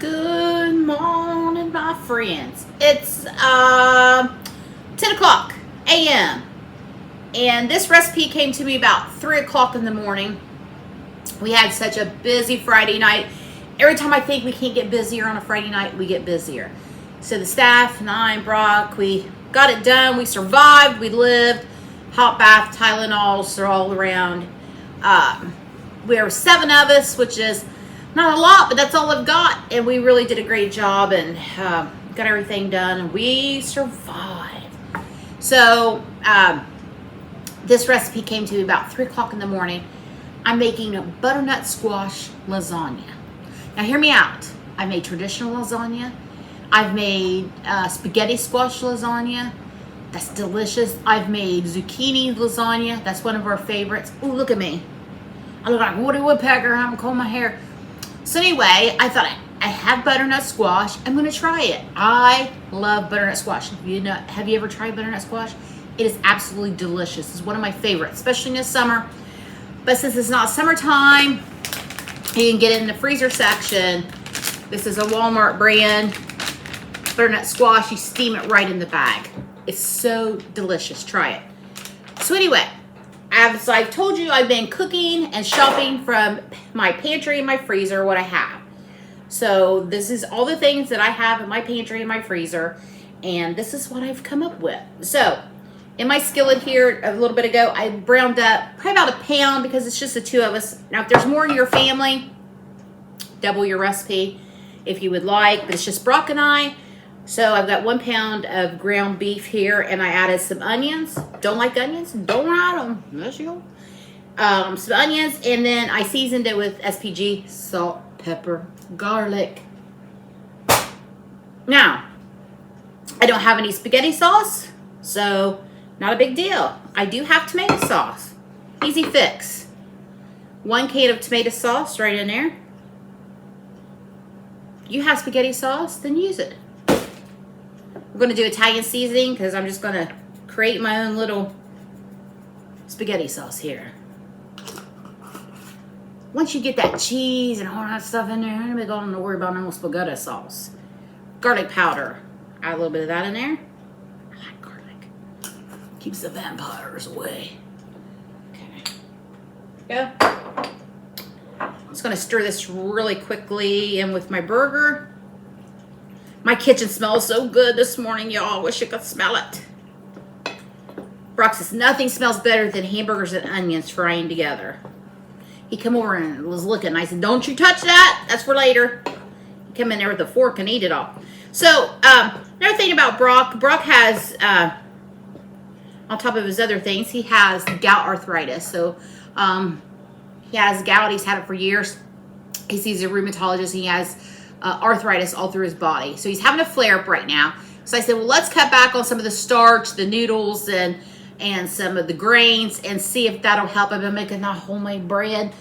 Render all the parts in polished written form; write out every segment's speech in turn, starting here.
Good morning, my friends. It's 10 o'clock a.m. and this recipe came to me about 3 o'clock in the morning. We had such a busy Friday night. Every time I think we can't get busier on a Friday night, we get busier. So the staff and I and Brock, we got it done. We survived. We lived. Hot bath, Tylenols are all around. We are 7 of us, which is not a lot, but that's all I've got. And we really did a great job and got everything done. And we survived. So this recipe came to me about 3 o'clock in the morning. I'm making a butternut squash lasagna. Now hear me out. I made traditional lasagna. I've made spaghetti squash lasagna. That's delicious. I've made zucchini lasagna. That's one of our favorites. Ooh, look at me. I look like Woody Woodpecker. I haven't combed my hair. So anyway, I thought I have butternut squash. I'm going to try it. I love butternut squash. Have you ever tried butternut squash? It is absolutely delicious. It's one of my favorites, especially in the summer. But since it's not summertime, you can get it in the freezer section. This is a Walmart brand butternut squash. You steam it right in the bag. It's so delicious. Try it. So anyway, as I've told you, I've been cooking and shopping from my pantry and my freezer what I have. So this is all the things that I have in my pantry and my freezer. And this is what I've come up with. So in my skillet here a little bit ago, I browned up probably about a pound because it's just the 2 of us. Now, if there's more in your family, double your recipe if you would like. But it's just Brock and I. So I've got 1 pound of ground beef here, and I added some onions. Don't like onions? Don't add them. That's you. Some onions, and then I seasoned it with SPG, salt, pepper, garlic. Now, I don't have any spaghetti sauce, so not a big deal. I do have tomato sauce. Easy fix. 1 can of tomato sauce right in there. You have spaghetti sauce, then use it. I'm going to do Italian seasoning because I'm just going to create my own little spaghetti sauce here. Once you get that cheese and all that stuff in there, I'm going to worry about no spaghetti sauce. Garlic powder. Add a little bit of that in there. I like garlic. Keeps the vampires away. Okay. Go. I'm just going to stir this really quickly in with my burger. My kitchen smells so good this morning, y'all. Wish you could smell it. Brock says nothing smells better than hamburgers and onions frying together. He come over and was looking. I said, don't you touch that. That's for later. He come in there with a fork and eat it all. So, another thing about Brock. Brock has, on top of his other things, he has gout arthritis. So, he has gout. He's had it for years. He sees a rheumatologist. He has arthritis all through his body. So he's having a flare-up right now. So I said, well, let's cut back on some of the starch, the noodles, and some of the grains and see if that'll help. I've been making that homemade bread.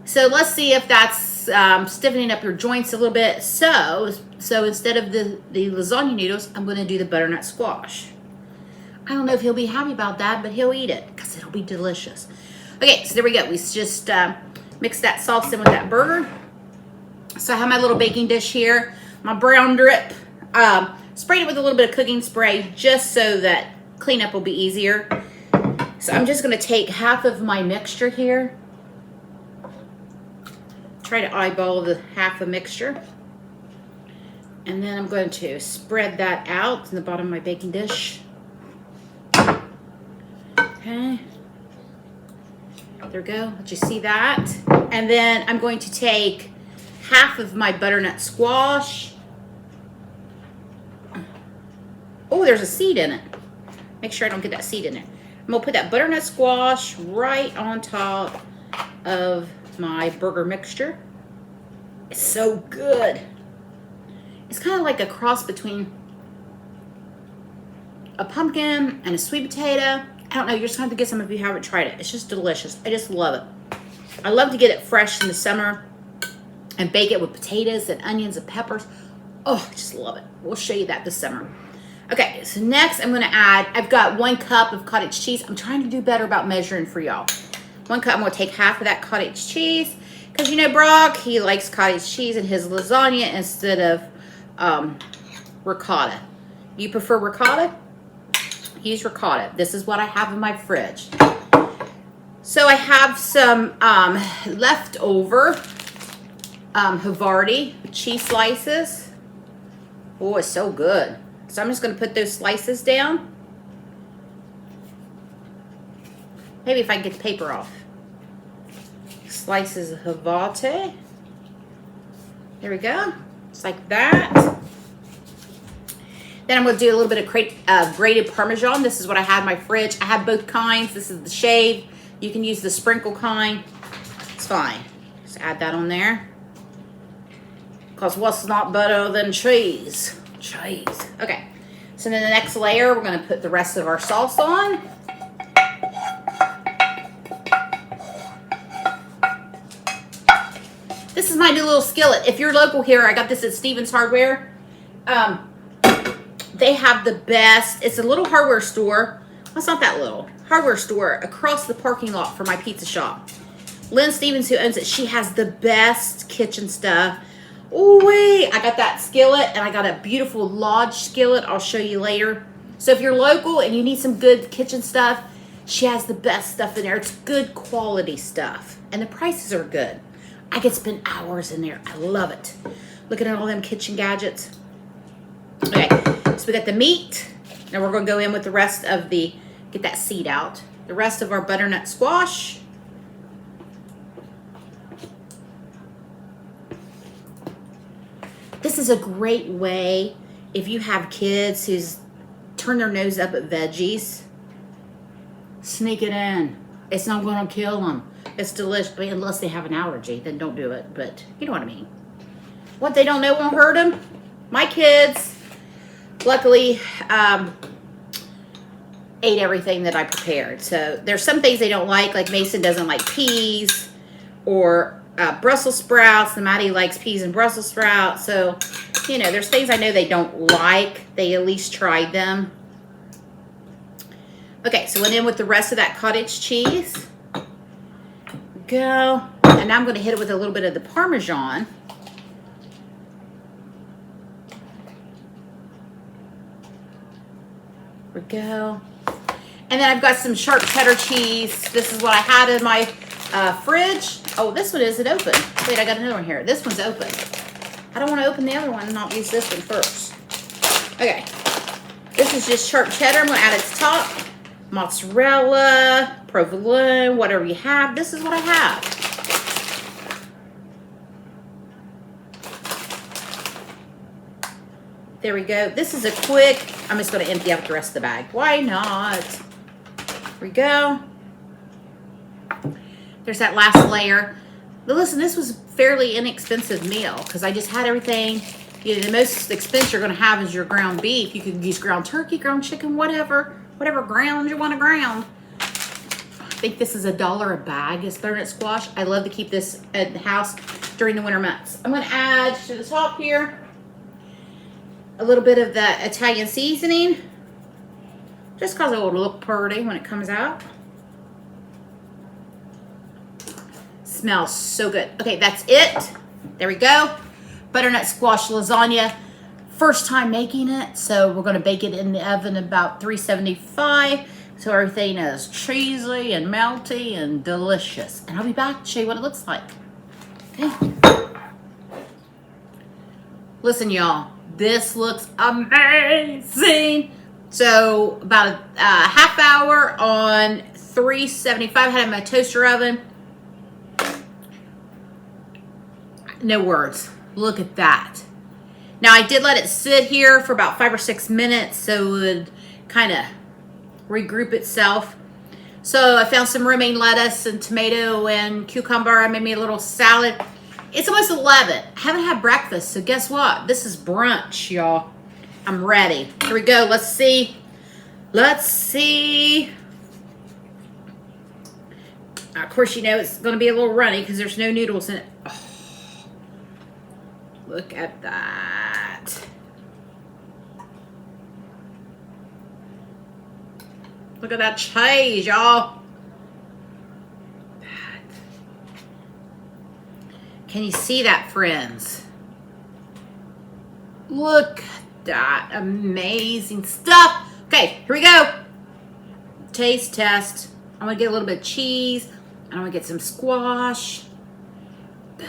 So let's see if that's stiffening up your joints a little bit. So instead of the lasagna noodles, I'm going to do the butternut squash. I don't know if he'll be happy about that, but he'll eat it because it'll be delicious. Okay, so there we go. We just mix that sauce in with that burger. So I have my little baking dish here, my brown drip. Sprayed it with a little bit of cooking spray just so that cleanup will be easier. So I'm just going to take half of my mixture here. Try to eyeball the half of mixture. And then I'm going to spread that out in the bottom of my baking dish. Okay. There we go. Let you see that. And then I'm going to take half of my butternut squash. Oh, there's a seed in it. Make sure I don't get that seed in there. I'm going to put that butternut squash right on top of my burger mixture. It's so good. It's kind of like a cross between a pumpkin and a sweet potato. I don't know. You're just going to have to get some if you haven't tried it. It's just delicious. I just love it. I love to get it fresh in the summer and bake it with potatoes and onions and peppers. Oh, I just love it. We'll show you that this summer. Okay, so next I'm going to add, I've got 1 cup of cottage cheese. I'm trying to do better about measuring for y'all. 1 cup, I'm going to take half of that cottage cheese Because you know Brock, he likes cottage cheese in his lasagna instead of ricotta. You prefer ricotta? Use ricotta. This is what I have in my fridge. So I have some leftover Havarti cheese slices. Oh, it's so good. So I'm just going to put those slices down. Maybe if I can get the paper off. Slices of Havarti. There we go. Just like that. Then I'm going to do a little bit of grated Parmesan. This is what I have in my fridge. I have both kinds. This is the shave. You can use the sprinkle kind. It's fine. Just add that on there. Because what's not better than cheese? Cheese. Okay. So then the next layer, we're going to put the rest of our sauce on. This is my new little skillet. If you're local here, I got this at Stevens Hardware. They have the best. It's a little hardware store. Well, it's not that little. Hardware store across the parking lot for my pizza shop. Lynn Stevens, who owns it, she has the best kitchen stuff. Oh, wait. I got that skillet, and I got a beautiful Lodge skillet. I'll show you later. So if you're local and you need some good kitchen stuff, she has the best stuff in there. It's good quality stuff, and the prices are good. I could spend hours in there. I love it. Looking at all them kitchen gadgets. Okay, so we got the meat. Now we're going to go in with the rest of the, get that seed out. The rest of our butternut squash. This is a great way if you have kids who's turn their nose up at veggies. Sneak it in. It's not going to kill them. It's delicious. I mean, unless they have an allergy, then don't do it. But you know what I mean. What they don't know won't hurt them. My kids, luckily, ate everything that I prepared. So there's some things they don't like Mason doesn't like peas or Brussels sprouts. And Maddie likes peas and Brussels sprouts. So, you know, there's things I know they don't like. They at least tried them. Okay, so went in with the rest of that cottage cheese. Go. And now I'm going to hit it with a little bit of the Parmesan. There we go. And then I've got some sharp cheddar cheese. This is what I had in my fridge. Oh, this one isn't open. Wait, I got another one here. This one's open. I don't want to open the other one and not use this one first. Okay. This is just sharp cheddar. I'm going to add it to top. Mozzarella, provolone, whatever you have. This is what I have. There we go. This is a quick, I'm just going to empty out the rest of the bag. Why not? There we go. There's that last layer. But listen, this was a fairly inexpensive meal because I just had everything. You know, the most expense you're going to have is your ground beef. You could use ground turkey, ground chicken, whatever ground you want to ground. I think this is $1 a bag. It's butternut squash. I love to keep this at the house during the winter months. I'm going to add to the top here a little bit of the Italian seasoning, just because it will look pretty when it comes out. Smells so good. Okay, that's it. There we go. Butternut squash lasagna. First time making it, so we're going to bake it in the oven about 375 so everything is cheesy and melty and delicious. And I'll be back to show you what it looks like. Okay. Listen, y'all, this looks amazing. So about a half hour on 375. I had it in my toaster oven. No words. Look at that. Now, I did let it sit here for about 5 or 6 minutes so it would kind of regroup itself. So I found some romaine lettuce and tomato and cucumber. I made me a little salad. It's almost 11. I haven't had breakfast, so guess what? This is brunch, y'all. I'm ready. Here we go. Let's see. Let's see. Of course, you know it's going to be a little runny because there's no noodles in it. Oh, look at that. Look at that cheese, y'all. Can you see that, friends? Look at that amazing stuff. Okay, here we go. Taste test. I'm gonna get a little bit of cheese. I'm gonna get some squash. Boom.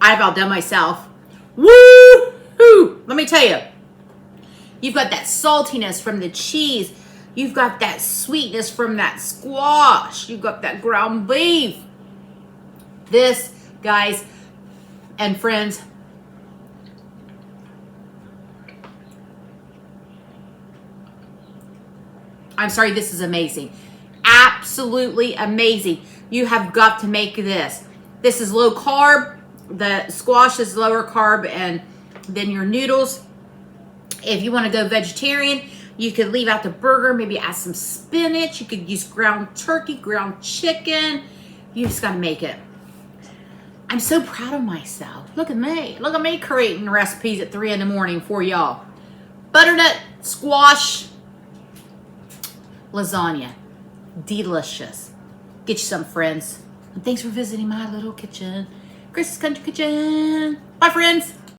I've outdone myself. Woo-hoo! Let me tell you. You've got that saltiness from the cheese. You've got that sweetness from that squash. You've got that ground beef. This, guys and friends, I'm sorry, this is amazing. Absolutely amazing. You have got to make this. This is low carb. The squash is lower carb and then your noodles. If you want to go vegetarian, you could leave out the burger, maybe add some spinach. You could use ground turkey, ground chicken. You just got to make it. I'm so proud of myself. Look at me. Look at me creating recipes at 3 in the morning for y'all. Butternut, squash, lasagna. Delicious. Get you some, friends. And thanks for visiting my little kitchen. Chris's Country Kitchen. Bye, friends.